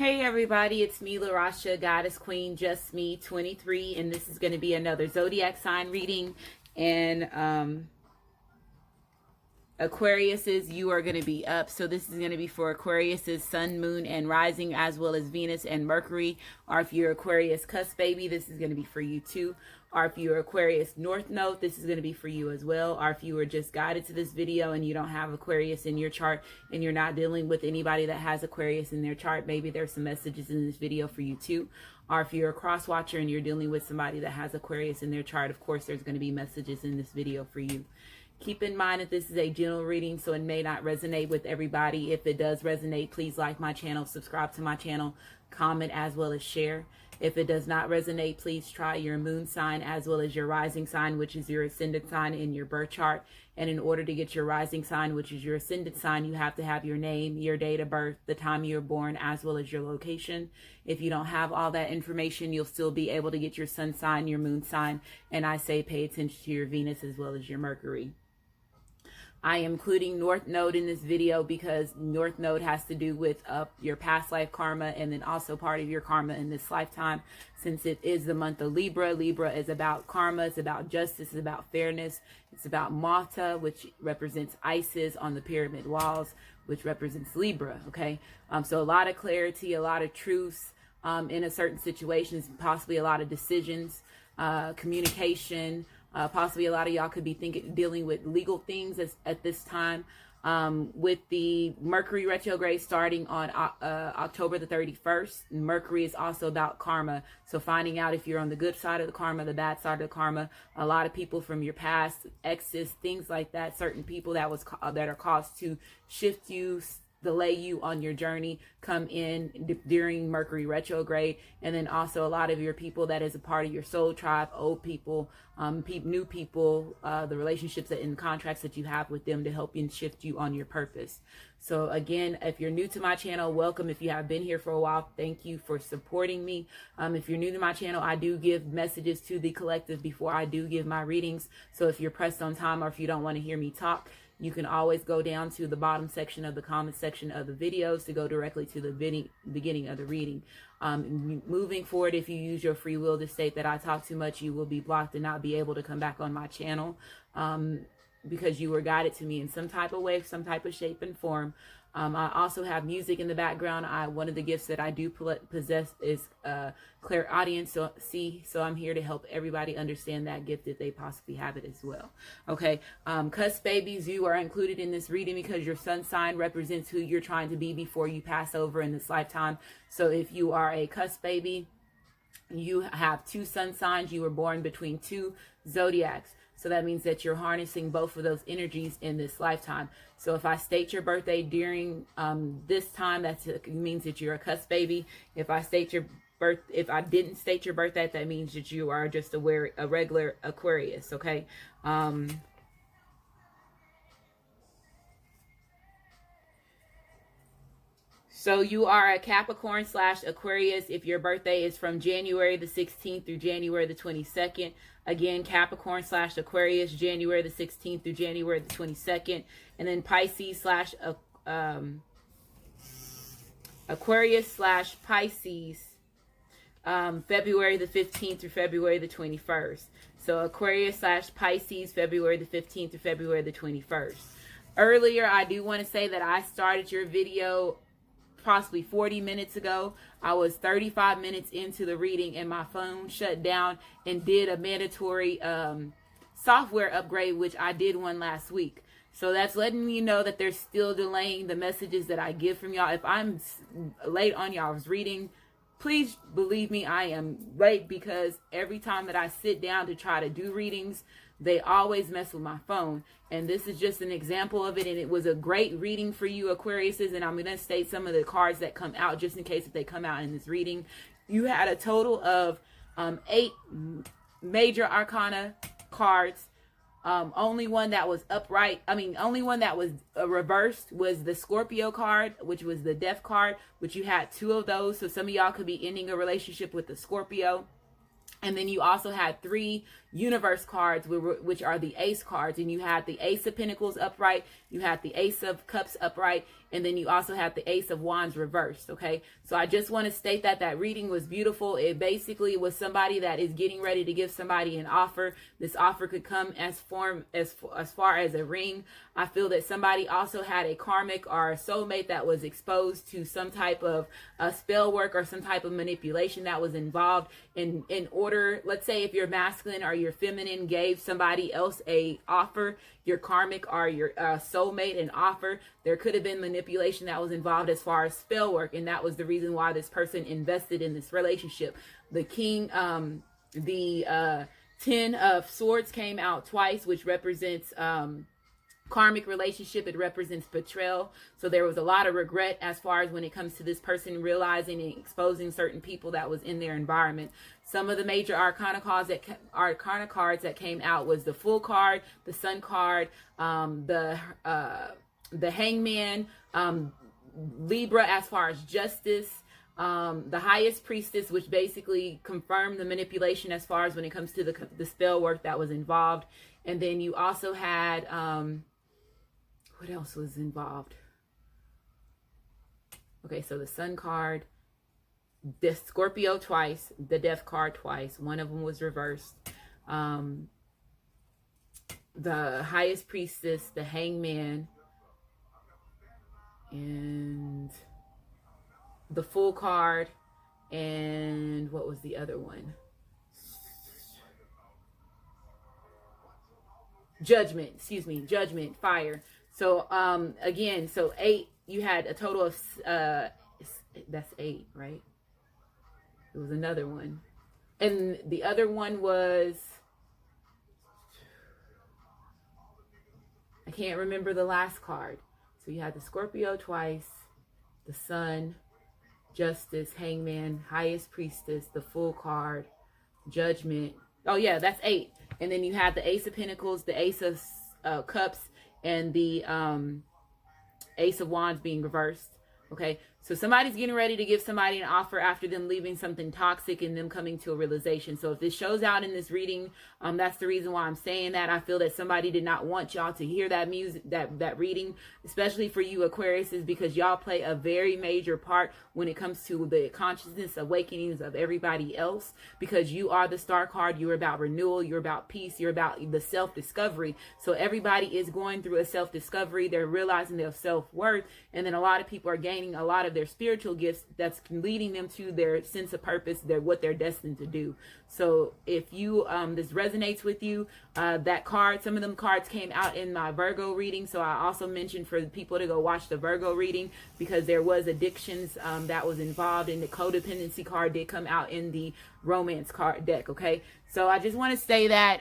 Hey everybody, it's me, Larasha, Goddess Queen, Just Me, 23, and this is going to be another zodiac sign reading. And Aquarius's, you are going to be up. So this is going to be for Aquarius's sun, moon, and rising, as well as Venus and Mercury. Or if you're Aquarius cusp baby, this is going to be for you too. Or if you're Aquarius North Node, this is going to be for you as well. Or if you were just guided to this video and you don't have Aquarius in your chart and you're not dealing with anybody that has Aquarius in their chart, maybe there's some messages in this video for you too. Or if you're a cross watcher and you're dealing with somebody that has Aquarius in their chart, of course, there's going to be messages in this video for you. Keep in mind that this is a general reading, so it may not resonate with everybody. If it does resonate, please like my channel, subscribe to my channel, comment, as well as share. If it does not resonate, please try your moon sign as well as your rising sign, which is your ascendant sign in your birth chart. And in order to get your rising sign, which is your ascendant sign, you have to have your name, your date of birth, the time you were born, as well as your location. If you don't have all that information, you'll still be able to get your sun sign, your moon sign. And I say pay attention to your Venus as well as your Mercury. I am including North Node in this video because North Node has to do with your past life karma and then also part of your karma in this lifetime. Since it is the month of Libra, Libra is about karma, it's about justice, it's about fairness, it's about Mata, which represents Isis on the pyramid walls, which represents Libra, okay? So a lot of clarity, a lot of truths in a certain situations, possibly a lot of decisions, communication. Possibly a lot of y'all could be dealing with legal things at this time. With the Mercury retrograde starting on October the 31st. Mercury is also about karma. So finding out if you're on the good side of the karma, the bad side of the karma. A lot of people from your past, exes, things like that. Certain people that are caused to shift you, delay you on your journey, come in during Mercury retrograde. And then also a lot of your people that is a part of your soul tribe, old people, new people, the relationships that in contracts that you have with them to help you and shift you on your purpose. So again, if you're new to my channel, welcome. If you have been here for a while, thank you for supporting me. If you're new to my channel, I do give messages to the collective before I do give my readings. So if you're pressed on time or if you don't want to hear me talk, you can always go down to the bottom section of the comment section of the videos to go directly to the beginning of the reading. Moving forward, if you use your free will to state that I talk too much, you will be blocked and not be able to come back on my channel because you were guided to me in some type of way, some type of shape and form. I also have music in the background. One of the gifts that I do possess is clairaudience. So I'm here to help everybody understand that gift if they possibly have it as well. Okay, cusp babies, you are included in this reading because your sun sign represents who you're trying to be before you pass over in this lifetime. So if you are a cusp baby, you have two sun signs. You were born between two zodiacs. So that means that you're harnessing both of those energies in this lifetime. So if I state your birthday during this time, that means that you're a cusp baby. If I didn't state your birthday, that means that you are just a regular Aquarius, okay? So you are a Capricorn / Aquarius if your birthday is from January the 16th through January the 22nd. Again, Capricorn / Aquarius, January the 16th through January the 22nd. And then Pisces / Aquarius / Pisces, February the 15th through February the 21st. So Aquarius / Pisces, February the 15th through February the 21st. Earlier, I do want to say that I started your video possibly 40 minutes ago. I was 35 minutes into the reading and my phone shut down and did a mandatory software upgrade, which I did one last week. So that's letting me know that they're still delaying the messages that I give from y'all. If I'm late on y'all's reading, please believe me, I am late because every time that I sit down to try to do readings, they always mess with my phone. And this is just an example of it. And it was a great reading for you, Aquariuses. And I'm going to state some of the cards that come out just in case if they come out in this reading. You had a total of 8 major arcana cards. Only one that was upright, only one that was reversed was the Scorpio card, which was the death card, which you had 2 of those. So some of y'all could be ending a relationship with the Scorpio. And then you also had 3 universe cards, which are the ace cards. And you had the Ace of Pentacles upright, you had the Ace of Cups upright, and then you also had the Ace of Wands reversed, okay? So I just want to state that that reading was beautiful. It basically was somebody that is getting ready to give somebody an offer. This offer could come as far as a ring. I feel that somebody also had a karmic or a soulmate that was exposed to some type of spell work or some type of manipulation that was involved in order, let's say if you're masculine or you're feminine, gave somebody else a offer, your karmic or your soulmate an offer, there could have been manipulation that was involved as far as spell work, and that was the reason why this person invested in this relationship. The king, the 10 of Swords came out twice, which represents karmic relationship. It represents betrayal. So there was a lot of regret as far as when it comes to this person realizing and exposing certain people that was in their environment. Some of the major arcana cards that came out was the Fool card, the Sun card, the Hangman, Libra as far as justice, the Highest Priestess, which basically confirmed the manipulation as far as when it comes to the spell work that was involved. And then you also had what else was involved? Okay, so the Sun card, the Scorpio twice, the Death card twice. One of them was reversed. The Highest Priestess, the Hangman, and the Fool card, and what was the other one? Judgment, excuse me, Judgment, Fire. So again, so 8, you had a total of that's 8, right? It was another one, and the other one was, I can't remember the last card. So you had the Scorpio twice, the Sun, Justice, Hangman, Highest Priestess, the Fool card, Judgment. Oh yeah, that's 8. And then you had the Ace of Pentacles, the Ace of Cups, and the Ace of Wands being reversed. Okay, so somebody's getting ready to give somebody an offer after them leaving something toxic and them coming to a realization. So if this shows out in this reading, that's the reason why I'm saying that. I feel that somebody did not want y'all to hear that music, that reading, especially for you Aquariuses, because y'all play a very major part when it comes to the consciousness awakenings of everybody else, because you are the Star card. You're about renewal, you're about peace, you're about the self-discovery. So everybody is going through a self-discovery. They're realizing their self-worth, and then a lot of people are gaining a lot of their spiritual gifts that's leading them to their sense of purpose, what they're destined to do. So if you this resonates with you, that card, some of them cards came out in my Virgo reading. So I also mentioned for the people to go watch the Virgo reading, because there was addictions that was involved, and the codependency card did come out in the romance card deck. Okay, so I just want to say that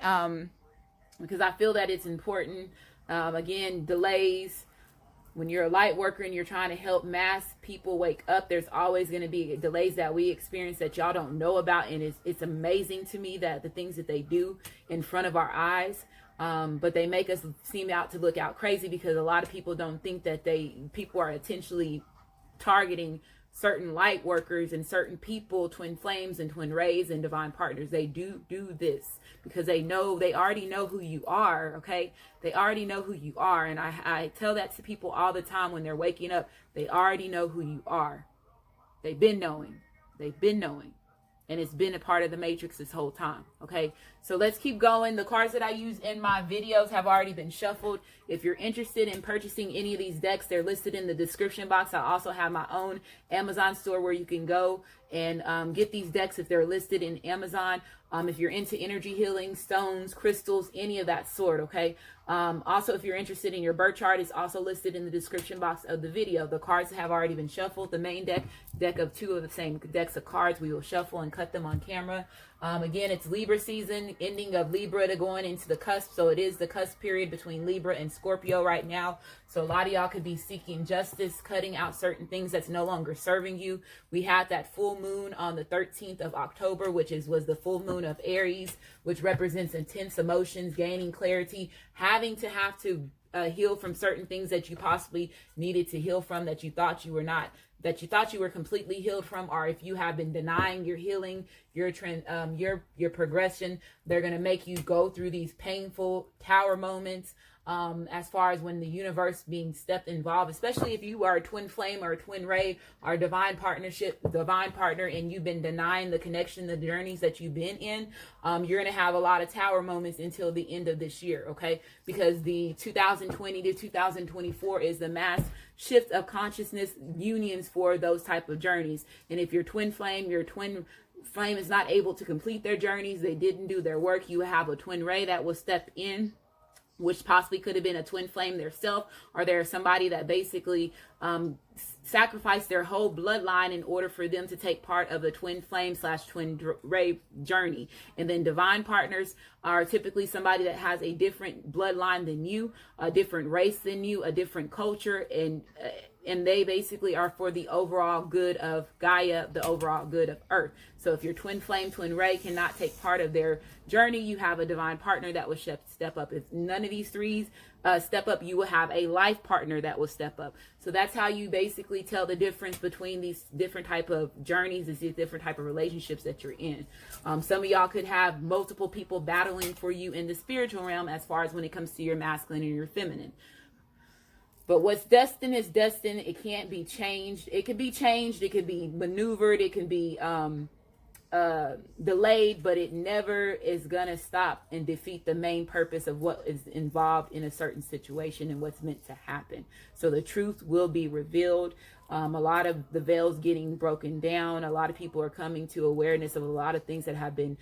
because I feel that it's important. Again, delays. When you're a light worker and you're trying to help mass people wake up, there's always going to be delays that we experience that y'all don't know about. And it's amazing to me that the things that they do in front of our eyes, but they make us seem out to look out crazy, because a lot of people don't think that people are intentionally targeting certain light workers and certain people, twin flames and twin rays and divine partners. They do this because they already know who you are. Okay, they already know who you are, and I tell that to people all the time when they're waking up. They already know who you are. They've been knowing, and it's been a part of the matrix this whole time. Okay, so let's keep going. The cards that I use in my videos have already been shuffled. If you're interested in purchasing any of these decks, they're listed in the description box. I also have my own Amazon store where you can go and get these decks if they're listed in Amazon. If you're into energy healing, stones, crystals, any of that sort. Okay, also if you're interested in your birth chart, it's also listed in the description box of the video. The cards have already been shuffled. The main deck of 2 of the same decks of cards, we will shuffle and cut them on camera. Again, it's Libra season, ending of Libra to going into the cusp. So it is the cusp period between Libra and Scorpio right now. So a lot of y'all could be seeking justice, cutting out certain things that's no longer serving you. We had that full moon on the 13th of October, which was the full moon of Aries, which represents intense emotions, gaining clarity, having to have to heal from certain things that you possibly needed to heal from, that you thought you were not, that you thought you were completely healed from, or if you have been denying your healing, your progression, they're going to make you go through these painful tower moments. As far as when the universe being stepped involved, especially if you are a twin flame or a twin ray or a divine partner, and you've been denying the connection, the journeys that you've been in, you're going to have a lot of tower moments until the end of this year, okay? Because the 2020 to 2024 is the mass shift of consciousness unions for those type of journeys. And if your twin flame is not able to complete their journeys, they didn't do their work, you have a twin ray that will step in, which possibly could have been a twin flame themselves, or there's somebody that basically sacrificed their whole bloodline in order for them to take part of the twin flame / twin ray journey. And then divine partners are typically somebody that has a different bloodline than you, a different race than you, a different culture, and they basically are for the overall good of Gaia, the overall good of Earth. So if your twin flame, twin ray cannot take part of their journey, you have a divine partner that will step up. If none of these threes step up, you will have a life partner that will step up. So that's how you basically tell the difference between these different type of journeys, these different type of relationships that you're in. Some of y'all could have multiple people battling for you in the spiritual realm as far as when it comes to your masculine and your feminine. But what's destined is destined. It can't be changed. It can be changed. It can be maneuvered. It can be delayed, but it never is going to stop and defeat the main purpose of what is involved in a certain situation and what's meant to happen. So the truth will be revealed. A lot of the veils getting broken down. A lot of people are coming to awareness of a lot of things that have been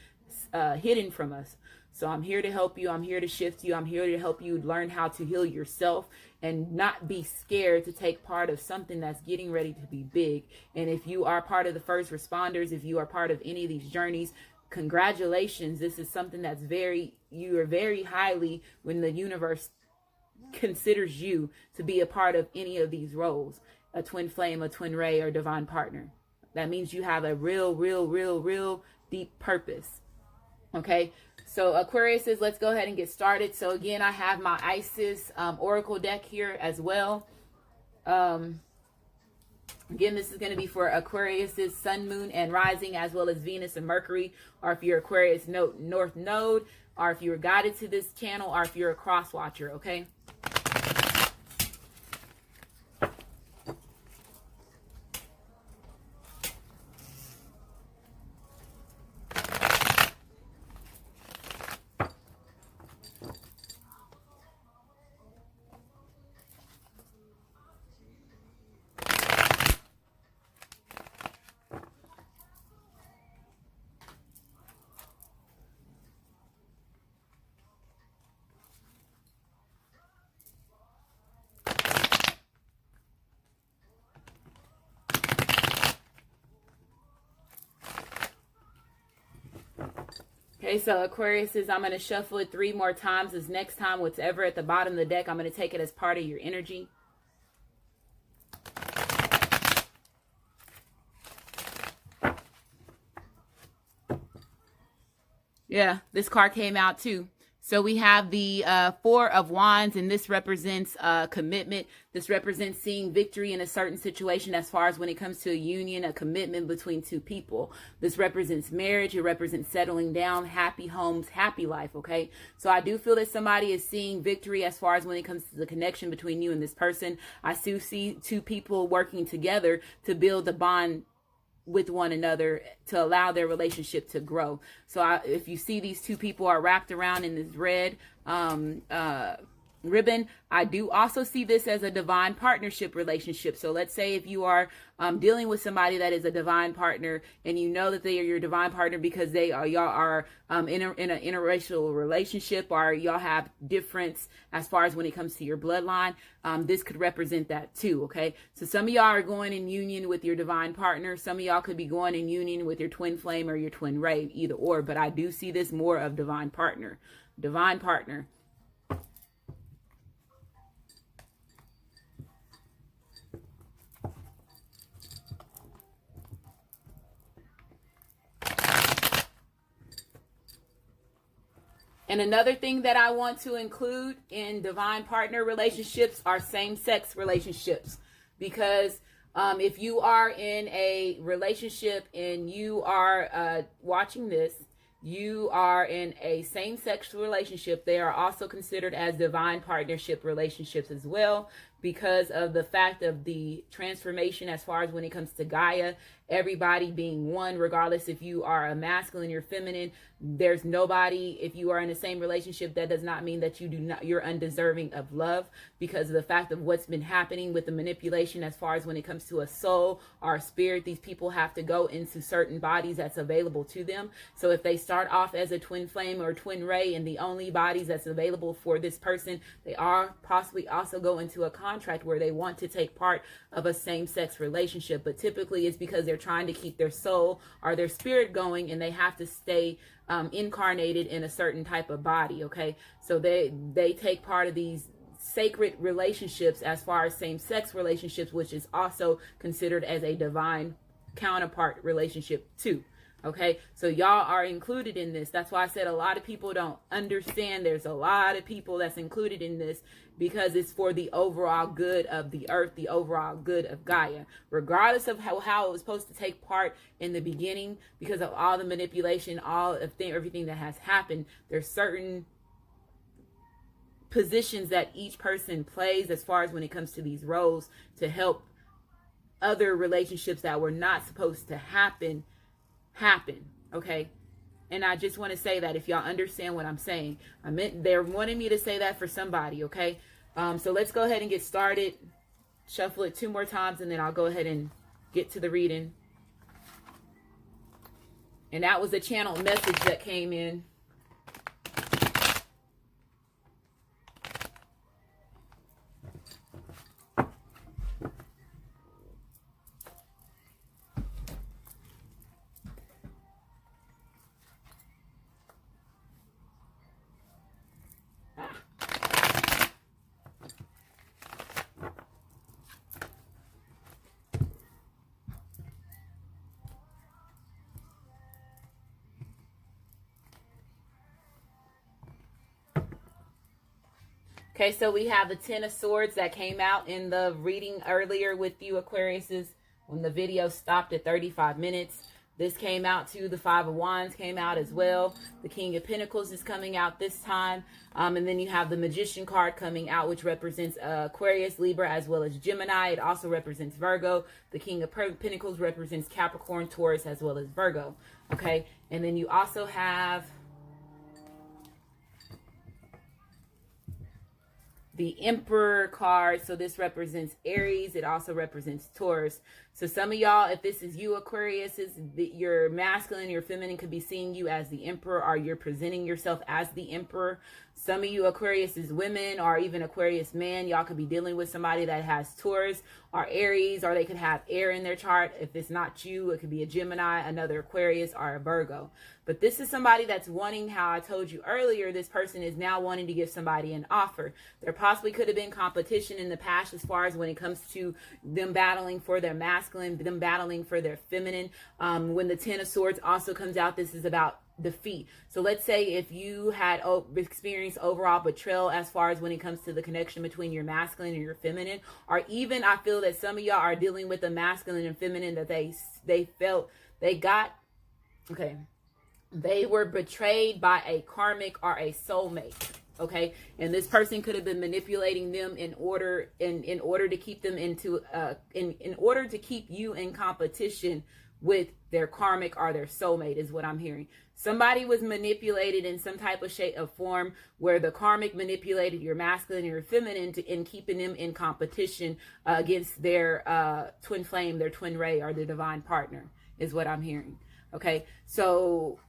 hidden from us. So I'm here to help you. I'm here to shift you. I'm here to help you learn how to heal yourself and not be scared to take part of something that's getting ready to be big. And if you are part of the first responders, if you are part of any of these journeys, congratulations. This is something that's you are very highly when the universe considers you to be a part of any of these roles, a twin flame, a twin ray, or divine partner. That means you have a real deep purpose. Okay, so Aquariuses, let's go ahead and get started. So again, I have my Isis Oracle deck here as well. Again, this is going to be for Aquarius's Sun, Moon, and Rising, as well as Venus and Mercury, or if you're Aquarius North Node, or if you're guided to this channel, or if you're a cross watcher, okay? Okay, so Aquariuses, I'm going to shuffle it 3 more times. This next time, whatever at the bottom of the deck, I'm going to take it as part of your energy. Yeah, this card came out too. So we have the 4 of Wands, and this represents commitment. This represents seeing victory in a certain situation as far as when it comes to a union, a commitment between 2 people. This represents marriage. It represents settling down, happy homes, happy life, okay? So I do feel that somebody is seeing victory as far as when it comes to the connection between you and this person. I do see 2 people working together to build a bond with one another to allow their relationship to grow. So if you see these 2 people are wrapped around in this red ribbon, I do also see this as a divine partnership relationship. So let's say if you are dealing with somebody that is a divine partner, and you know that they are your divine partner because y'all are in an interracial relationship, or y'all have difference as far as when it comes to your bloodline, this could represent that too. Okay, so some of y'all are going in union with your divine partner. Some of y'all could be going in union with your twin flame or your twin ray, either or. But I do see this more of divine partner. Divine partner. And another thing that I want to include in divine partner relationships are same-sex relationships. Because if you are in a relationship and you are watching this, you are in a same-sex relationship, they are also considered as divine partnership relationships as well, because of the fact of the transformation as far as when it comes to Gaia, everybody being one, regardless if you are a masculine or feminine. There's nobody, if you are in the same relationship, that does not mean that you're undeserving of love, because of the fact of what's been happening with the manipulation as far as when it comes to a soul or a spirit. These people have to go into certain bodies that's available to them. So if they start off as a twin flame or twin ray and the only bodies that's available for this person, they are possibly also go into a contract where they want to take part of a same-sex relationship. But typically it's because they're trying to keep their soul or their spirit going, and they have to stay incarnated in a certain type of body. Okay, so they take part of these sacred relationships as far as same-sex relationships, which is also considered as a divine counterpart relationship too. Okay, so y'all are included in this. That's why I said a lot of people don't understand. There's a lot of people that's included in this, because it's for the overall good of the earth, the overall good of Gaia, regardless of how it was supposed to take part in the beginning. Because of all the manipulation, everything that has happened, there's certain positions that each person plays as far as when it comes to these roles to help other relationships that were not supposed to happen. Okay, and I just want to say that if y'all understand what I'm saying, they're wanting me to say that for somebody. Okay, so let's go ahead and get started. Shuffle it 2 more times, and then I'll go ahead and get to the reading. And that was a channeled message that came in. Okay, so we have the 10 of Swords that came out in the reading earlier with you, Aquariuses, when the video stopped at 35 minutes. This came out too. The 5 of Wands came out as well. The King of Pentacles is coming out this time. And then you have the Magician card coming out, which represents Aquarius, Libra, as well as Gemini. It also represents Virgo. The King of Pentacles represents Capricorn, Taurus, as well as Virgo. Okay, and then you also have the Emperor card. So this represents Aries. It also represents Taurus. So some of y'all, if this is you, Aquarius, your masculine, your feminine could be seeing you as the Emperor, or you're presenting yourself as the Emperor. Some of you Aquarius is women, or even Aquarius man, y'all could be dealing with somebody that has Taurus or Aries, or they could have air in their chart. If it's not you, it could be a Gemini, another Aquarius, or a Virgo. But this is somebody that's wanting, how I told you earlier, this person is now wanting to give somebody an offer. There possibly could have been competition in the past as far as when it comes to them battling for their masculine, them battling for their feminine. When the 10 of Swords also comes out, this is about defeat. So let's say if you had experienced overall betrayal as far as when it comes to the connection between your masculine and your feminine, or even I feel that some of y'all are dealing with the masculine and feminine that they felt they got, okay, they were betrayed by a karmic or a soulmate. Okay, and this person could have been manipulating them in order to keep them into in order to keep you in competition with their karmic or their soulmate, is what I'm hearing. Somebody was manipulated in some type of shape or form where the karmic manipulated your masculine and your feminine in keeping them in competition against their twin flame, their twin ray, or their divine partner, is what I'm hearing. Okay, so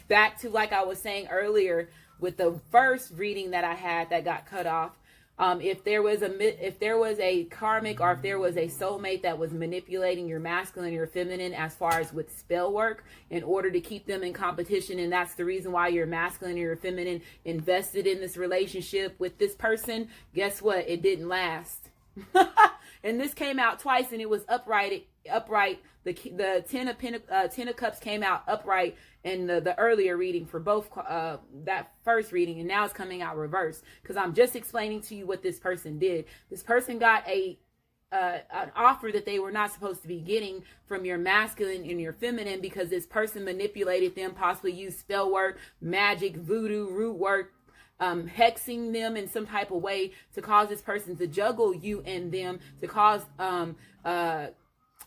back to like I was saying earlier with the first reading that I had that got cut off. If there was a karmic, or if there was a soulmate that was manipulating your masculine and your feminine as far as with spell work in order to keep them in competition, and that's the reason why your masculine and your feminine invested in this relationship with this person, guess what? It didn't last. And this came out twice, and it was upright. The ten of cups came out upright in the earlier reading for both that first reading, and now it's coming out reverse, because I'm just explaining to you what this person did. This person got an offer that they were not supposed to be getting from your masculine and your feminine, because this person manipulated them, possibly used spell work, magic, voodoo, root work, hexing them in some type of way to cause this person to juggle you and them, to cause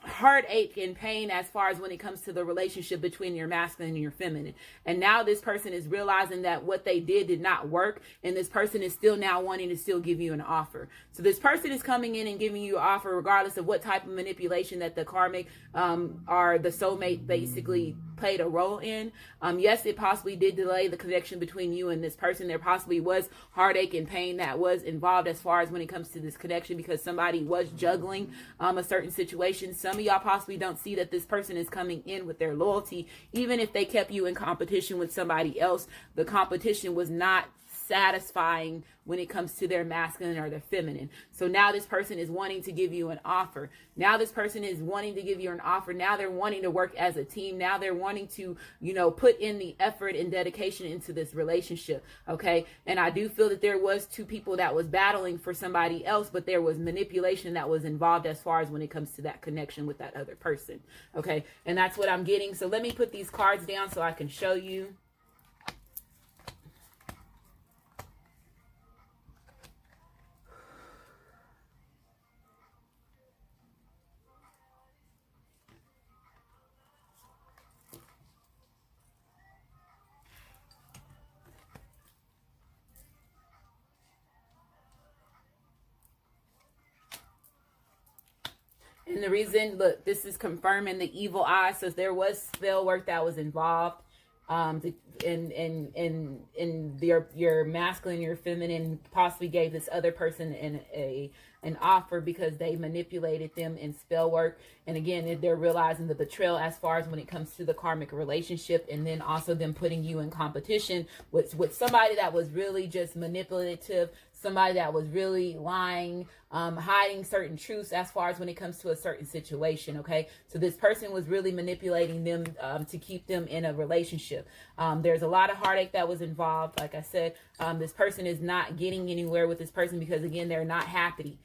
heartache and pain as far as when it comes to the relationship between your masculine and your feminine. And now this person is realizing that what they did not work, and this person is still now wanting to still give you an offer. So this person is coming in and giving you an offer regardless of what type of manipulation that the karmic or the soulmate basically played a role in. Yes, it possibly did delay the connection between you and this person. There possibly was heartache and pain that was involved as far as when it comes to this connection, because somebody was juggling a certain situation. Some of y'all possibly don't see that this person is coming in with their loyalty. Even if they kept you in competition with somebody else, the competition was not satisfying when it comes to their masculine or their feminine. So now this person is wanting to give you an offer. Now this person is wanting to give you an offer. Now they're wanting to work as a team. Now they're wanting to, put in the effort and dedication into this relationship. Okay. And I do feel that there was two people that was battling for somebody else, but there was manipulation that was involved as far as when it comes to that connection with that other person. Okay. And that's what I'm getting. So let me put these cards down so I can show you. And the reason, look, this is confirming the evil eye. So there was spell work that was involved. In your masculine, your feminine possibly gave this other person an offer because they manipulated them in spell work. And again, they're realizing the betrayal as far as when it comes to the karmic relationship, and then also them putting you in competition with somebody that was really just manipulative, somebody that was really lying, hiding certain truths as far as when it comes to a certain situation. Okay, so this person was really manipulating them to keep them in a relationship. There's a lot of heartache that was involved. Like I said, this person is not getting anywhere with this person because, again, they're not happy.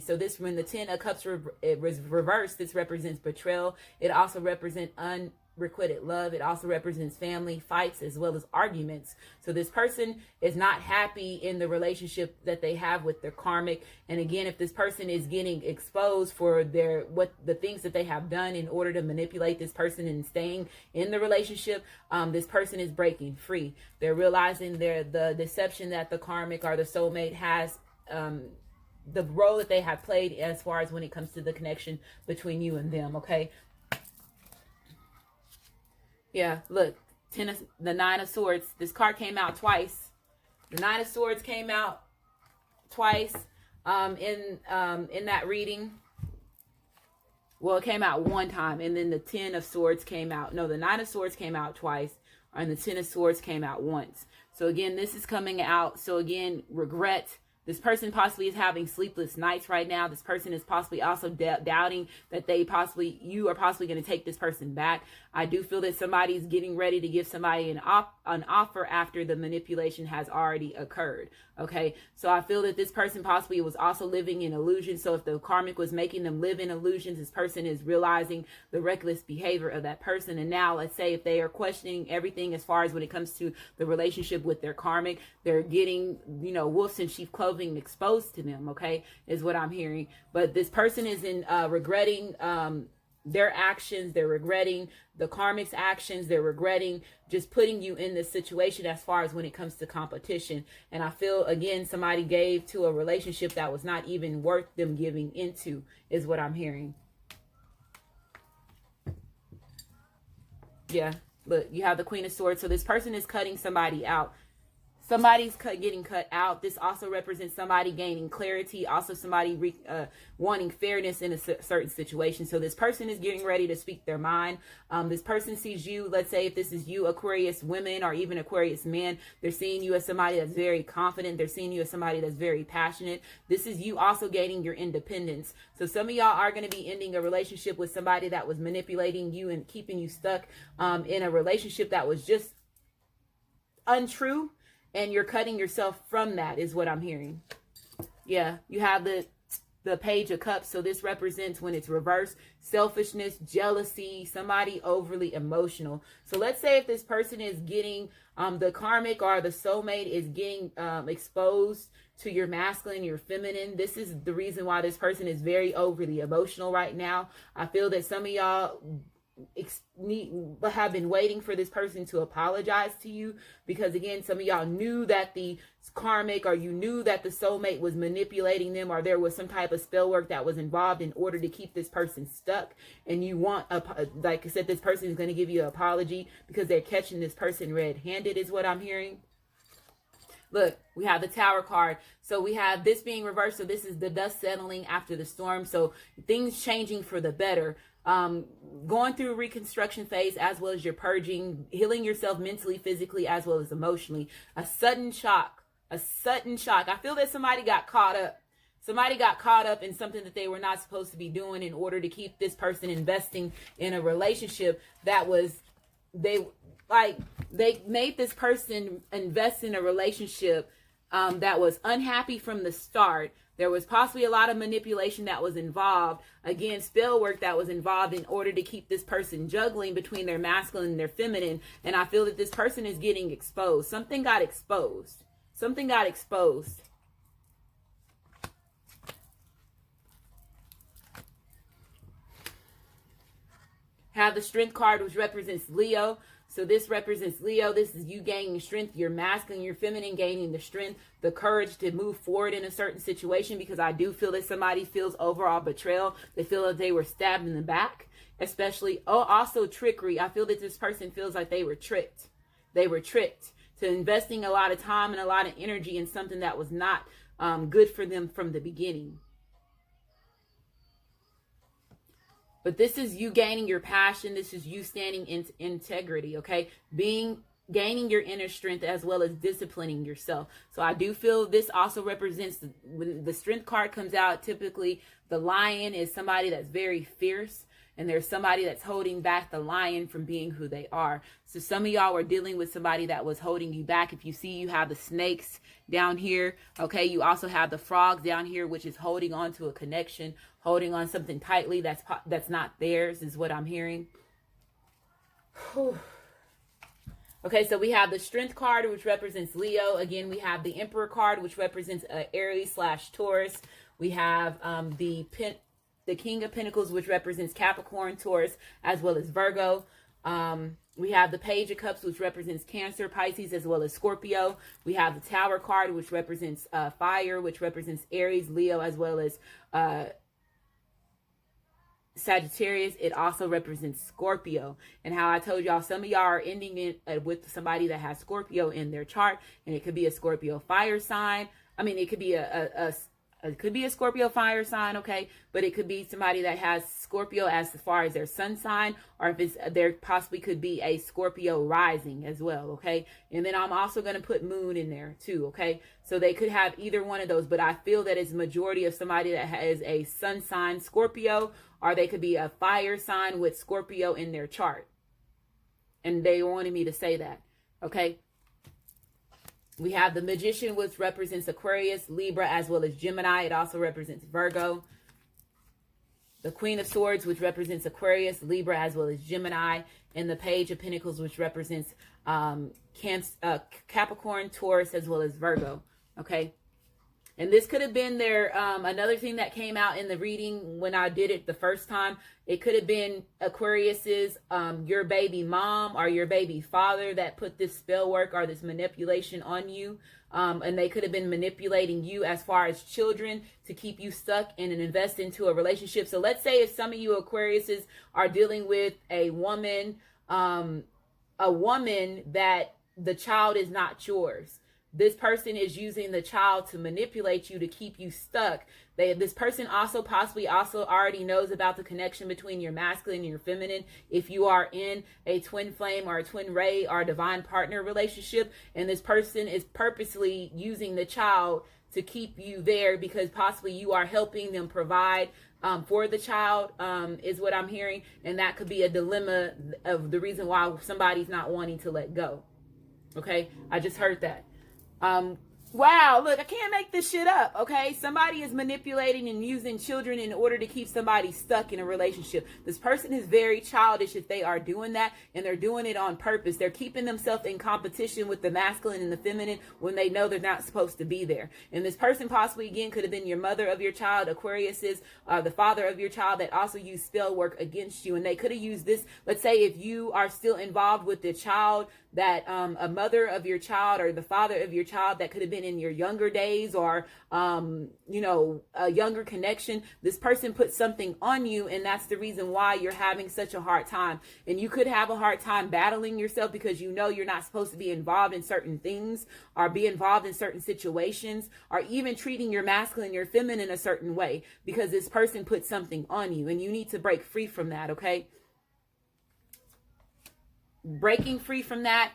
So this, when the 10 of Cups was reversed, this represents betrayal. It also represents unrequited love. It also represents family fights as well as arguments. So this person is not happy in the relationship that they have with their karmic. And again, if this person is getting exposed for the things that they have done in order to manipulate this person and staying in the relationship, this person is breaking free. They're realizing the deception that the karmic or the soulmate has, the role that they have played as far as when it comes to the connection between you and them. Okay. Yeah, look, the 9 of Swords. This card came out twice. The 9 of Swords came out twice in that reading. Well, it came out one time, and then the 10 of Swords came out. No, the 9 of Swords came out twice, and the 10 of Swords came out once. So again, this is coming out. So again, regret. This person possibly is having sleepless nights right now. This person is possibly also doubting that you are possibly going to take this person back. I do feel that somebody's getting ready to give somebody an offer after the manipulation has already occurred. Okay, so I feel that this person possibly was also living in illusion. So if the karmic was making them live in illusions, this person is realizing the reckless behavior of that person. And now, let's say if they are questioning everything as far as when it comes to the relationship with their karmic, they're getting, wolves in sheep clothing exposed to them. Okay, is what I'm hearing. But this person is in regretting their actions. They're regretting the karmic's actions. They're regretting just putting you in this situation as far as when it comes to competition. And I feel, again, somebody gave to a relationship that was not even worth them giving into, is what I'm hearing. Yeah, look, you have the Queen of Swords. So this person is cutting somebody out. Somebody's getting cut out. This also represents somebody gaining clarity. Also somebody wanting fairness in a certain situation. So this person is getting ready to speak their mind. This person sees you, let's say if this is you, Aquarius women or even Aquarius men, they're seeing you as somebody that's very confident. They're seeing you as somebody that's very passionate. This is you also gaining your independence. So some of y'all are going to be ending a relationship with somebody that was manipulating you and keeping you stuck in a relationship that was just untrue. And you're cutting yourself from that is what I'm hearing. Yeah, you have the Page of Cups. So this represents, when it's reversed, selfishness, jealousy, somebody overly emotional. So let's say if this person is getting, the karmic or the soulmate is getting exposed to your masculine, your feminine. This is the reason why this person is very overly emotional right now. I feel that some of y'all have been waiting for this person to apologize to you, because again, some of y'all knew that the karmic or you knew that the soulmate was manipulating them, or there was some type of spell work that was involved in order to keep this person stuck, and you want like I said, this person is going to give you an apology because they're catching this person red-handed is what I'm hearing. Look, we have the Tower card. So we have this being reversed. So this is the dust settling after the storm. So things changing for the better. Going through a reconstruction phase, as well as your purging, healing yourself mentally, physically, as well as emotionally. A sudden shock. I feel that somebody got caught up. Somebody got caught up in something that they were not supposed to be doing in order to keep this person investing in a relationship that was, they made this person invest in a relationship that was unhappy from the start. There was possibly a lot of manipulation that was involved. Again, spell work that was involved in order to keep this person juggling between their masculine and their feminine. And I feel that this person is getting exposed. Something got exposed. Something got exposed. Have the Strength card, which represents Leo. So this represents Leo. This is you gaining strength, your masculine, your feminine gaining the strength, the courage to move forward in a certain situation, because I do feel that somebody feels overall betrayal. They feel that they were stabbed in the back, especially. Oh, also trickery. I feel that this person feels like they were tricked. They were tricked to investing a lot of time and a lot of energy in something that was not good for them from the beginning. But this is you gaining your passion. This is you standing in integrity, okay? Gaining your inner strength, as well as disciplining yourself. So I do feel this also represents, when the Strength card comes out, typically the lion is somebody that's very fierce, and there's somebody that's holding back the lion from being who they are. So some of y'all are dealing with somebody that was holding you back. If you see, you have the snakes down here, okay? You also have the frogs down here, which is holding on to a connection, holding on something tightly that's not theirs, is what I'm hearing. Whew. Okay, so we have the Strength card, which represents Leo. Again, we have the Emperor card, which represents Aries/Taurus. We have the King of Pentacles, which represents Capricorn, Taurus, as well as Virgo. We have the Page of Cups, which represents Cancer, Pisces, as well as Scorpio. We have the Tower card, which represents fire, which represents Aries, Leo, as well as Sagittarius. It also represents Scorpio. And how I told y'all, some of y'all are ending it with somebody that has Scorpio in their chart, and it could be a Scorpio fire sign. I mean, it could be it could be a Scorpio fire sign, okay? But it could be somebody that has Scorpio as far as their sun sign, or if it's, there possibly could be a Scorpio rising as well, okay? And then I'm also going to put moon in there too, okay? So they could have either one of those, but I feel that it's majority of somebody that has a sun sign Scorpio, or they could be a fire sign with Scorpio in their chart. And they wanted me to say that, okay? We have the Magician, which represents Aquarius, Libra, as well as Gemini. It also represents Virgo. The Queen of Swords, which represents Aquarius, Libra, as well as Gemini. And the Page of Pentacles, which represents Capricorn, Taurus, as well as Virgo. Okay. And this could have been their, another thing that came out in the reading when I did it the first time. It could have been Aquarius's, your baby mom or your baby father that put this spell work or this manipulation on you. And they could have been manipulating you as far as children to keep you stuck and invest into a relationship. So let's say if some of you Aquariuses are dealing with a woman that the child is not yours. This person is using the child to manipulate you, to keep you stuck. This person also possibly also already knows about the connection between your masculine and your feminine. If you are in a twin flame or a twin ray or a divine partner relationship, and this person is purposely using the child to keep you there because possibly you are helping them provide for the child, is what I'm hearing. And that could be a dilemma of the reason why somebody's not wanting to let go. Okay, I just heard that. Wow, look, I can't make this shit up, okay? Somebody is manipulating and using children in order to keep somebody stuck in a relationship. This person is very childish if they are doing that, and they're doing it on purpose. They're keeping themselves in competition with the masculine and the feminine when they know they're not supposed to be there. And this person possibly, again, could have been your mother of your child. Aquarius is the father of your child that also used spell work against you. And they could have used this, let's say if you are still involved with the child, that a mother of your child or the father of your child that could have been in your younger days, or you know, a younger connection. This person put something on you, and that's the reason why you're having such a hard time. And you could have a hard time battling yourself because you know you're not supposed to be involved in certain things or be involved in certain situations, or even treating your masculine, your feminine a certain way because this person put something on you, and you need to break free from that. Okay, breaking free from that.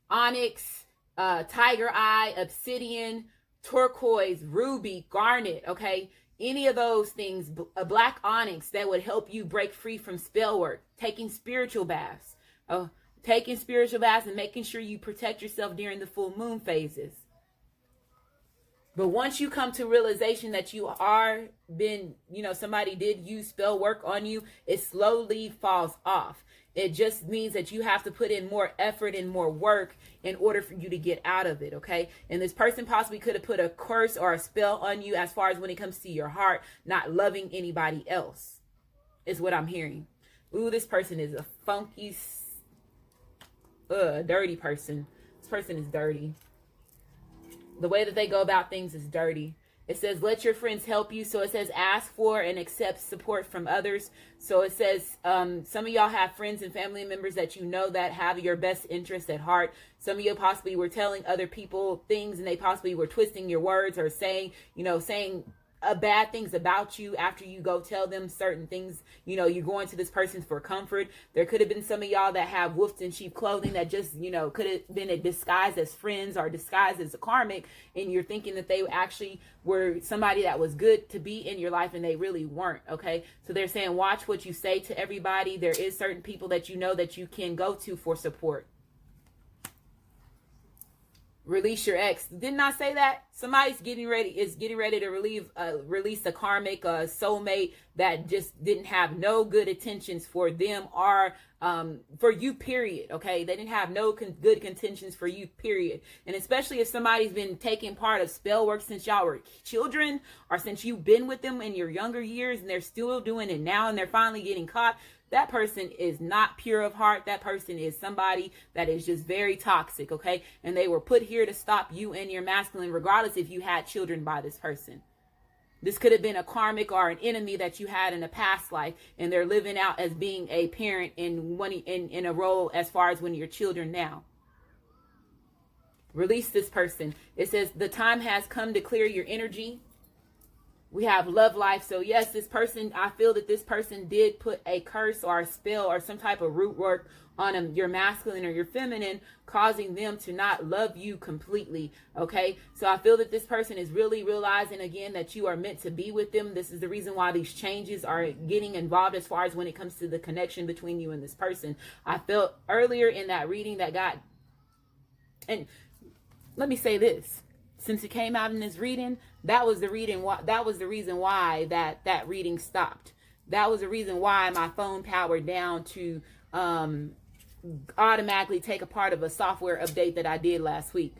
Onyx, tiger eye, obsidian, turquoise, ruby, garnet, okay? Any of those things, a black onyx, that would help you break free from spell work. Taking spiritual baths. Taking spiritual baths and making sure you protect yourself during the full moon phases. But once you come to realization that you are been, you know, somebody did use spell work on you, it slowly falls off. It just means that you have to put in more effort and more work in order for you to get out of it, okay? And this person possibly could have put a curse or a spell on you as far as when it comes to your heart, not loving anybody else, is what I'm hearing. Ooh, this person is a funky, dirty person. This person is dirty. The way that they go about things is dirty. It says, let your friends help you. So it says, ask for and accept support from others. So it says, some of y'all have friends and family members that you know that have your best interest at heart. Some of you possibly were telling other people things and they possibly were twisting your words or saying, you know, saying bad things about you after you go tell them certain things. You know, you're going to this person for comfort. There could have been some of y'all that have wolf in sheep clothing that just, you know, could have been a disguise as friends or disguised as a karmic, and you're thinking that they actually were somebody that was good to be in your life and they really weren't. Okay, so they're saying watch what you say to everybody. There is certain people that you know that you can go to for support. Release your ex. Didn't I say that? Somebody's getting ready to release a karmic soulmate that just didn't have no good intentions for them or for you, period. Okay, they didn't have no good intentions for you, period. And especially if somebody's been taking part of spell work since y'all were children, or since you've been with them in your younger years and they're still doing it now and they're finally getting caught. That person is not pure of heart. That person is somebody that is just very toxic, okay? And they were put here to stop you and your masculine, regardless if you had children by this person. This could have been a karmic or an enemy that you had in a past life, and they're living out as being a parent in a role as far as when you're children now. Release this person. It says the time has come to clear your energy. We have love life. So yes, this person, I feel that this person did put a curse or a spell or some type of root work on your masculine or your feminine, causing them to not love you completely. Okay, so I feel that this person is really realizing again that you are meant to be with them. This is the reason why these changes are getting involved as far as when it comes to the connection between you and this person. I felt earlier in that reading that God, and let me say this, since it came out in this reading, that was the reason why that reading stopped. That was the reason why my phone powered down to automatically take a part of a software update that I did last week.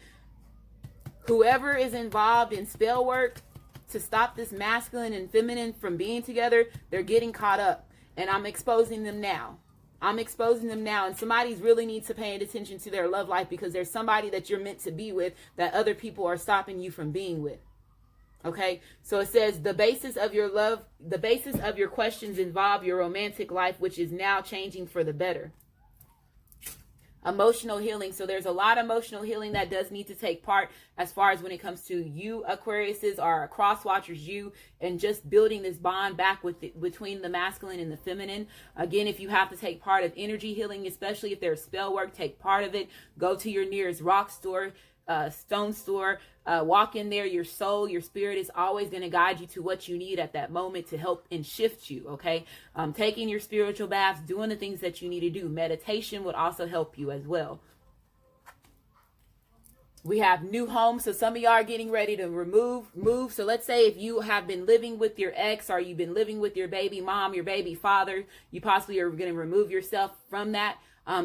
Whoever is involved in spell work to stop this masculine and feminine from being together, they're getting caught up, and I'm exposing them now. And somebody's really needs to pay attention to their love life, because there's somebody that you're meant to be with that other people are stopping you from being with. Okay, so it says the basis of your questions involve your romantic life, which is now changing for the better. Emotional healing. So there's a lot of emotional healing that does need to take part as far as when it comes to you Aquariuses or cross watchers, you, and just building this bond back between the masculine and the feminine. Again, if you have to take part of energy healing, especially if there's spell work, take part of it. Go to your nearest rock store, stone store, walk in there. Your soul, your spirit is always going to guide you to what you need at that moment to help and shift you. Okay. Taking your spiritual baths, doing the things that you need to do. Meditation would also help you as well. We have new homes. So some of y'all are getting ready to move. So let's say if you have been living with your ex, or you've been living with your baby mom, your baby father, you possibly are going to remove yourself from that.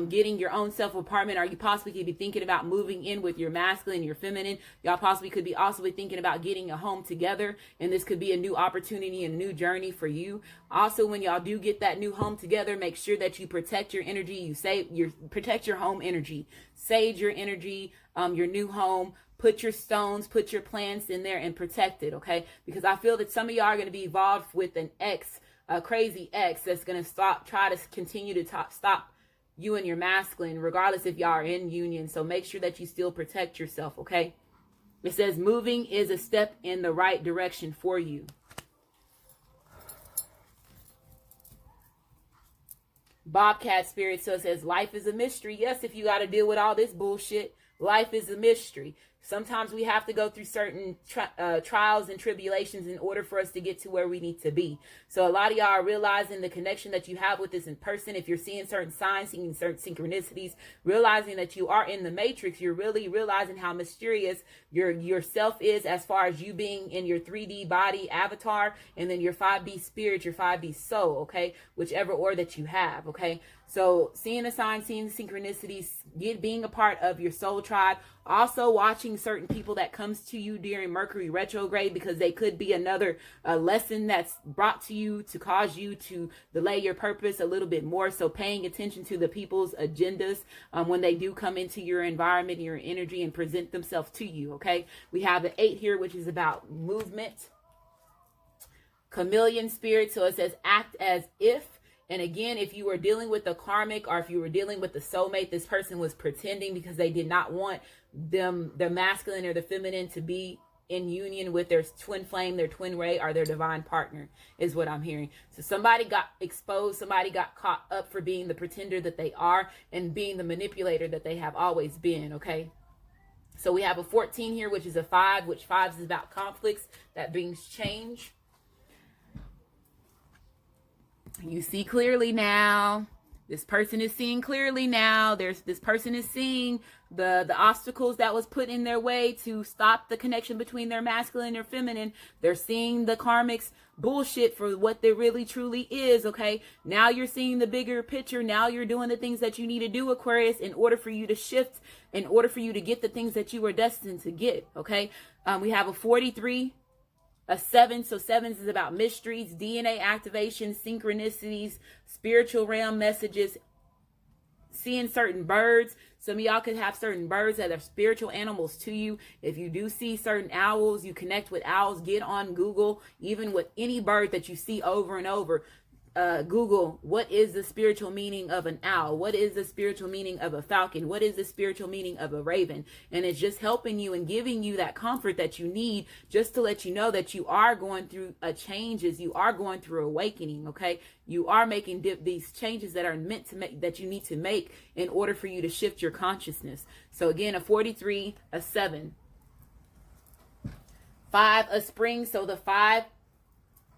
Getting your own self apartment, or you possibly could be thinking about moving in with your masculine, your feminine. Y'all possibly could be also be thinking about getting a home together, and this could be a new opportunity and a new journey for you. Also, when y'all do get that new home together, make sure that you protect your energy. Protect your home energy, sage your energy, your new home. Put your stones, put your plants in there and protect it, okay? Because I feel that some of y'all are going to be involved with an ex, a crazy ex that's going to try to continue to stop you and your masculine, regardless if y'all are in union. So make sure that you still protect yourself, okay? It says moving is a step in the right direction for you. Bobcat Spirit, so it says life is a mystery. Yes, if you got to deal with all this bullshit, life is a mystery. Sometimes we have to go through certain trials and tribulations in order for us to get to where we need to be. So a lot of y'all are realizing the connection that you have with this in person. If you're seeing certain signs, seeing certain synchronicities, realizing that you are in the matrix, you're really realizing how mysterious yourself is, as far as you being in your 3D body avatar, and then your 5D spirit, your 5D soul, okay? Whichever order that you have, okay? So seeing the signs, seeing the synchronicities, being a part of your soul tribe. Also watching certain people that comes to you during Mercury retrograde, because they could be another lesson that's brought to you to cause you to delay your purpose a little bit more. So paying attention to the people's agendas when they do come into your environment, your energy, and present themselves to you, okay? We have the 8 here, which is about movement. Chameleon Spirit, so it says act as if. And again, if you were dealing with a karmic, or if you were dealing with the soulmate, this person was pretending because they did not want the masculine or the feminine to be in union with their twin flame, their twin ray, or their divine partner, is what I'm hearing. So somebody got exposed, somebody got caught up for being the pretender that they are and being the manipulator that they have always been, okay? So we have a 14 here, which is a 5, which 5 is about conflicts that brings change. You see clearly now. This person is seeing clearly now. This person is seeing the obstacles that was put in their way to stop the connection between their masculine and their feminine. They're seeing the karmic's bullshit for what they really truly is, okay? Now you're seeing the bigger picture. Now you're doing the things that you need to do, Aquarius, in order for you to shift, in order for you to get the things that you were destined to get, okay? We have a 43. A 7, so 7s is about mysteries, DNA activation, synchronicities, spiritual realm messages, seeing certain birds. Some of y'all could have certain birds that are spiritual animals to you. If you do see certain owls, you connect with owls. Get on Google, even with any bird that you see over and over. Google, what is the spiritual meaning of an owl? What is the spiritual meaning of a falcon? What is the spiritual meaning of a raven? And it's just helping you and giving you that comfort that you need, just to let you know that you are going through changes. You are going through awakening, okay? You are making these changes that are meant to make, that you need to make in order for you to shift your consciousness. So again, a 43, a 7. 5, a spring, so the 5,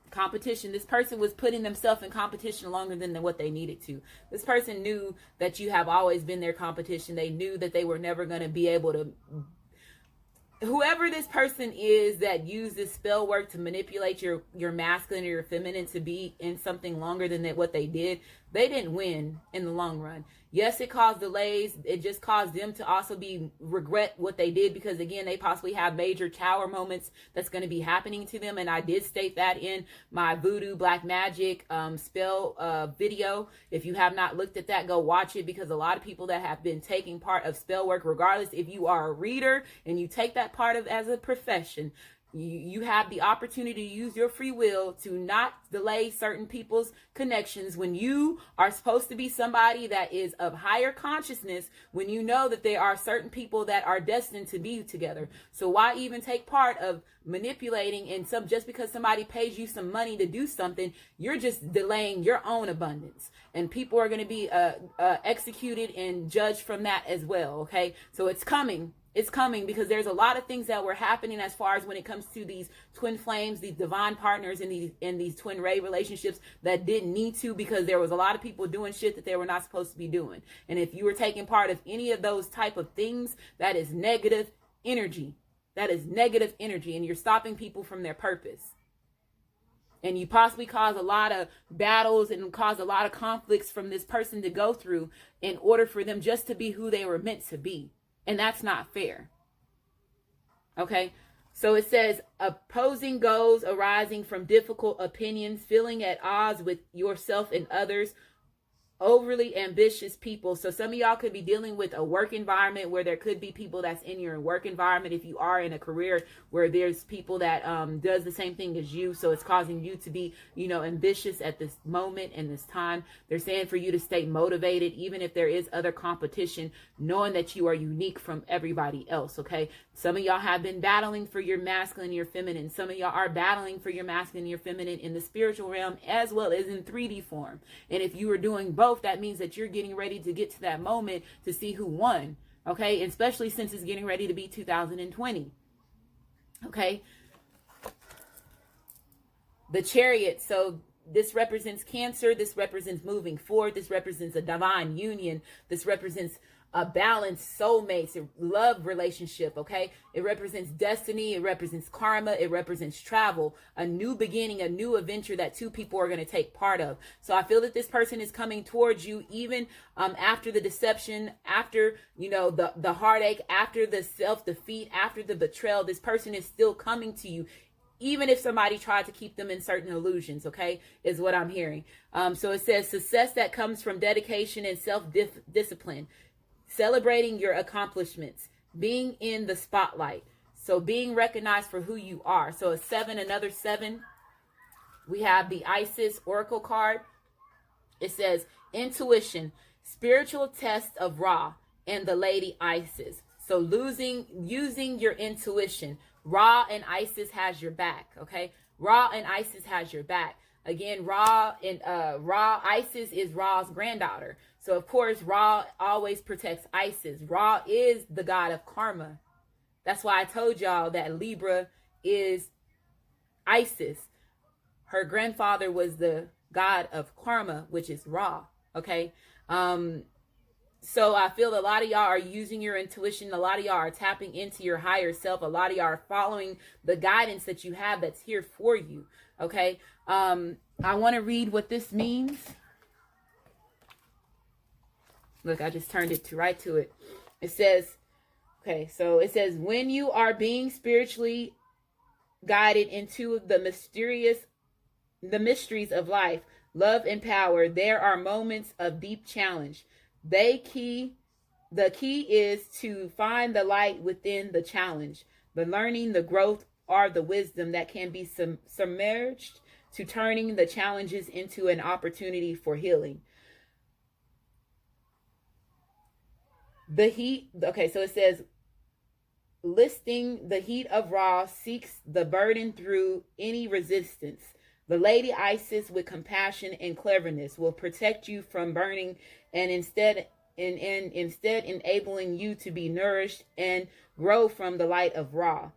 competition. This person was putting themselves in competition longer than what they needed to. This person knew that you have always been their competition. They knew that they were never going to be able to. Whoever this person is that used this spell work to manipulate your masculine or your feminine to be in something longer than what they didn't win in the long run. Yes, it caused delays. It just caused them to also regret what they did, because again, they possibly have major tower moments that's going to be happening to them. And I did state that in my voodoo black magic spell video. If you have not looked at that, go watch it, because a lot of people that have been taking part of spell work, regardless if you are a reader and you take that part of as a profession, You have the opportunity to use your free will to not delay certain people's connections when you are supposed to be somebody that is of higher consciousness, when you know that there are certain people that are destined to be together. So why even take part of manipulating and just because somebody pays you some money to do something, you're just delaying your own abundance. And people are going to be executed and judged from that as well. Okay, so it's coming. It's coming because there's a lot of things that were happening as far as when it comes to these twin flames, these divine partners in these twin ray relationships that didn't need to, because there was a lot of people doing shit that they were not supposed to be doing. And if you were taking part of any of those type of things, that is negative energy. That is negative energy, and you're stopping people from their purpose. And you possibly cause a lot of battles and cause a lot of conflicts from this person to go through in order for them just to be who they were meant to be. And that's not fair. Okay. So it says opposing goals arising from difficult opinions, feeling at odds with yourself and others, overly ambitious people. So some of y'all could be dealing with a work environment where there could be people that's in your work environment. If you are in a career where there's people that does the same thing as you, so it's causing you to be, ambitious at this moment and this time. They're saying for you to stay motivated, even if there is other competition, knowing that you are unique from everybody else. Okay. Some of y'all have been battling for your masculine and your feminine. Some of y'all are battling for your masculine and your feminine in the spiritual realm as well as in 3D form. And if you are doing both, that means that you're getting ready to get to that moment to see who won. Okay. Especially since it's getting ready to be 2020. Okay. The Chariot. So this represents Cancer. This represents moving forward. This represents a divine union. This represents a balanced soulmates, a love relationship. Okay. It represents destiny. It represents karma. It represents travel, a new beginning, a new adventure that two people are going to take part of. So I feel that this person is coming towards you, even after the deception, after, the heartache, after the self-defeat, after the betrayal. This person is still coming to you, even if somebody tried to keep them in certain illusions, okay, is what I'm hearing. So it says success that comes from dedication and self-discipline, celebrating your accomplishments, being in the spotlight. So being recognized for who you are. So a 7, another 7. We have the Isis Oracle card. It says intuition, spiritual test of Ra, and the Lady Isis. So using your intuition. Ra and Isis has your back, okay? Ra and Isis has your back. Again, Isis is Ra's granddaughter. So, of course, Ra always protects Isis. Ra is the god of karma. That's why I told y'all that Libra is Isis. Her grandfather was the god of karma, which is Ra, okay? So I feel a lot of y'all are using your intuition. A lot of y'all are tapping into your higher self. A lot of y'all are following the guidance that you have that's here for you. Okay. I want to read what this means. Look, I just turned it right to it. It says, okay, so it says, when you are being spiritually guided into the mysteries of life, love, and power, there are moments of deep challenge. The key is to find the light within the challenge, the learning, the growth, or the wisdom that can be submerged to turning the challenges into an opportunity for healing. The heat, okay, so it says, listing the heat of Ra seeks the burden through any resistance. The Lady Isis, with compassion and cleverness, will protect you from burning and instead enabling you to be nourished and grow from the light of Ra.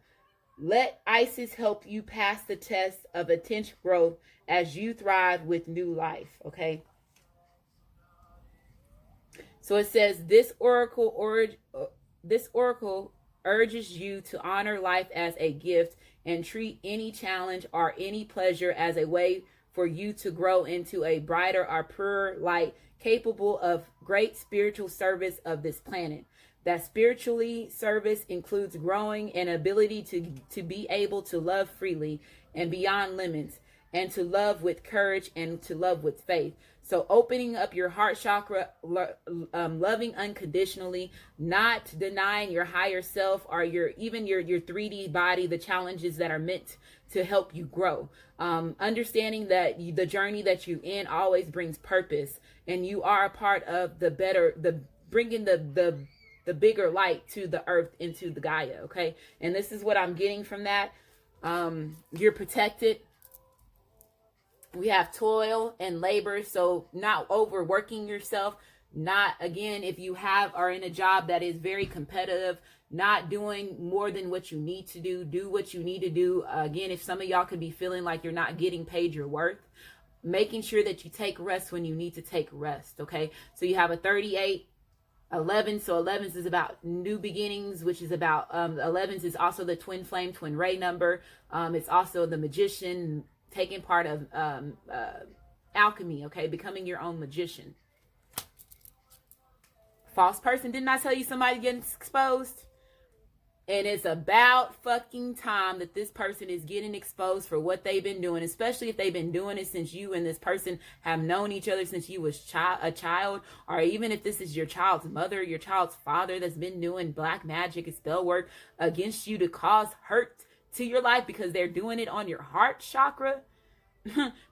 Let Isis help you pass the test of intense growth as you thrive with new life. Okay. So it says this oracle urges you to honor life as a gift and treat any challenge or any pleasure as a way for you to grow into a brighter or purer light capable of great spiritual service of this planet. That spiritually service includes growing an ability to be able to love freely and beyond limits. and to love with courage and to love with faith. So opening up your heart chakra, loving unconditionally, not denying your higher self or your 3D body, the challenges that are meant to help you grow. Understanding that the journey that you're in always brings purpose, and you are a part of bringing the bigger light to the earth, into the Gaia. Okay. And this is what I'm getting from that. You're protected. We have toil and labor, so not overworking yourself. Not, again, if you are in a job that is very competitive, not doing more than what you need to do what you need to do. Again, if some of y'all could be feeling like you're not getting paid your worth, making sure that you take rest when you need to take rest. Okay, so you have a 38, 11. So 11s is about new beginnings, which is about 11s is also the twin flame, twin ray number. It's also the magician, taking part of alchemy. Okay, becoming your own magician. False person. Didn't I tell you somebody getting exposed? And it's about fucking time that this person is getting exposed for what they've been doing, especially if they've been doing it since you and this person have known each other since you was a child, or even if this is your child's mother, your child's father that's been doing black magic and spell work against you to cause hurt to your life because they're doing it on your heart chakra.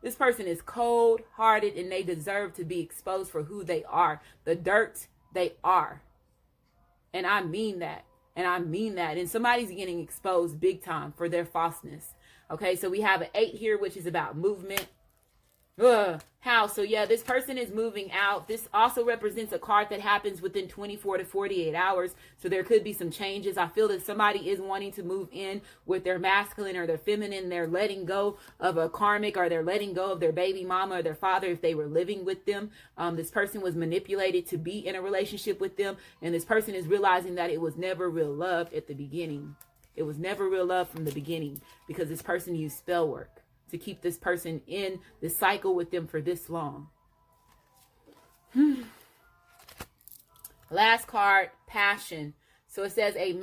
This person is cold-hearted and they deserve to be exposed for who they are, the dirt they are. And I mean that. And I mean that. And somebody's getting exposed big time for their falseness. Okay, so we have an 8 here, which is about movement. How? So yeah, this person is moving out. This also represents a card that happens within 24 to 48 hours. So there could be some changes. I feel that somebody is wanting to move in with their masculine or their feminine. They're letting go of a karmic, or they're letting go of their baby mama or their father if they were living with them. This person was manipulated to be in a relationship with them. And this person is realizing that it was never real love at the beginning. It was never real love from the beginning because this person used spell work to keep this person in the cycle with them for this long. Last card, passion. So it says a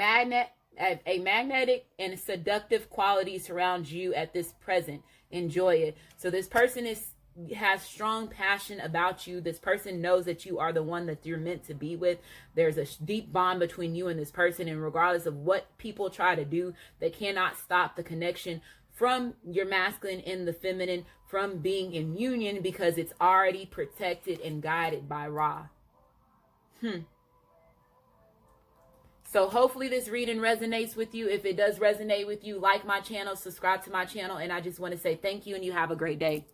magnetic and seductive quality surrounds you at this present. Enjoy it. So this person has strong passion about you. This person knows that you are the one that you're meant to be with. There's a deep bond between you and this person, and regardless of what people try to do, they cannot stop the connection from your masculine and the feminine from being in union, because it's already protected and guided by Ra. So hopefully this reading resonates with you. If it does resonate with you, like my channel, subscribe to my channel, and I just want to say thank you, and you have a great day.